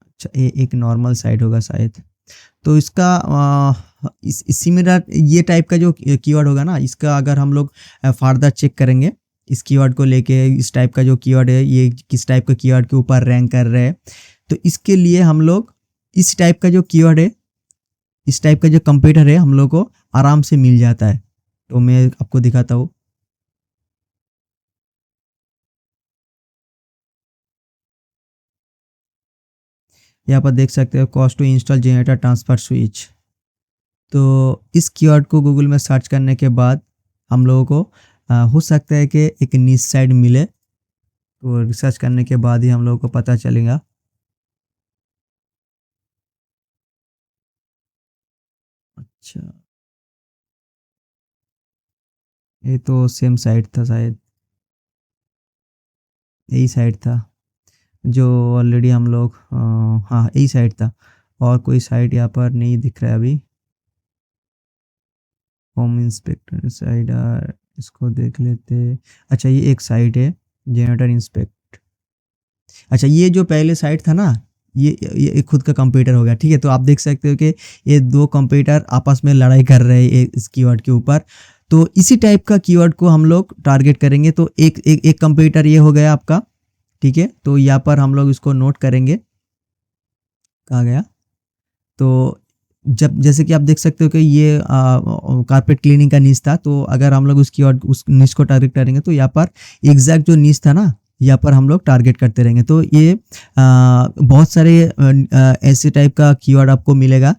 अच्छा, ये एक नॉर्मल साइट होगा शायद। तो इसका इसी में ये टाइप का जो कीवर्ड होगा ना, इसका अगर हम लोग फर्दर चेक करेंगे, इस कीवर्ड को लेके इस टाइप का जो कीवर्ड है ये किस टाइप का कीवर्ड के ऊपर रैंक कर रहे हैं, तो इसके लिए हम लोग इस टाइप का जो कीवर्ड है, इस टाइप का जो कंप्यूटर है हम लोग को आराम से मिल जाता है। तो मैं आपको दिखाता हूँ। यहाँ पर देख सकते हो cost to install generator transfer switch. तो इस कीवर्ड को गूगल में सर्च करने के बाद हम लोगों को हो सकता है कि एक निश साइट मिले, तो रिसर्च करने के बाद ही हम लोगों को पता चलेगा। अच्छा, ये तो सेम साइट था शायद, यही साइट था जो ऑलरेडी हम लोग हाँ, यही साइट था, और कोई साइट यहाँ पर नहीं दिख रहा है अभी। होम इंस्पेक्टर साइट, इसको देख लेते। अच्छा, ये एक साइट है जनरेटर इंस्पेक्ट। अच्छा, ये जो पहले साइट था ना, ये खुद का कंप्यूटर हो गया, ठीक है। तो आप देख सकते हो कि ये दो कंप्यूटर आपस में लड़ाई कर रहे हैं इस कीवर्ड के ऊपर। तो इसी टाइप का कीवर्ड को हम लोग टारगेट करेंगे। तो एक एक एक कंप्यूटर ये हो गया आपका, ठीक है। तो यहाँ पर हम लोग इसको नोट करेंगे। कहा गया। तो जब जैसे कि आप देख सकते हो कि ये कारपेट क्लीनिंग का नीश था, तो अगर हम लोग उसकी और उस नीश को टारगेट करेंगे तो यहाँ पर एग्जैक्ट जो नीश था ना, यहाँ पर हम लोग टारगेट करते रहेंगे। तो ये बहुत सारे ऐसे टाइप का कीवर्ड आपको मिलेगा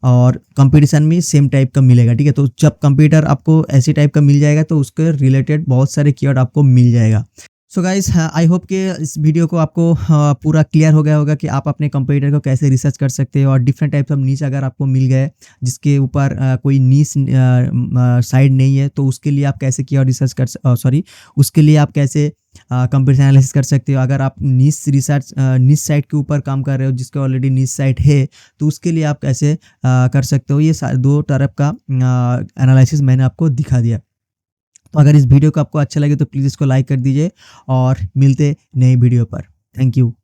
और कंपटीशन में सेम टाइप का मिलेगा, ठीक है। तो जब कंप्यूटर आपको ऐसे टाइप का मिल जाएगा तो उसके रिलेटेड बहुत सारे कीवर्ड आपको मिल जाएगा। सो गाइस, आई होप कि इस वीडियो को आपको पूरा क्लियर हो गया होगा कि आप अपने कंप्यूटर को कैसे रिसर्च कर सकते हो, और डिफरेंट टाइप्स ऑफ नीच अगर आपको मिल गए जिसके ऊपर कोई नीच साइड नहीं है, तो उसके लिए आप कैसे कीवर्ड रिसर्च उसके लिए आप कैसे कंप्यूटर एनालिसिस कर सकते हो। अगर आप नीच साइट के ऊपर काम कर रहे हो जिसके ऑलरेडी नीच साइट है, तो उसके लिए आप कैसे कर सकते हो। ये दो तरफ का एनालिसिस मैंने आपको दिखा दिया। तो अगर इस वीडियो को आपको अच्छा लगे तो प्लीज़ इसको लाइक कर दीजिए और मिलते नई वीडियो पर। Thank you.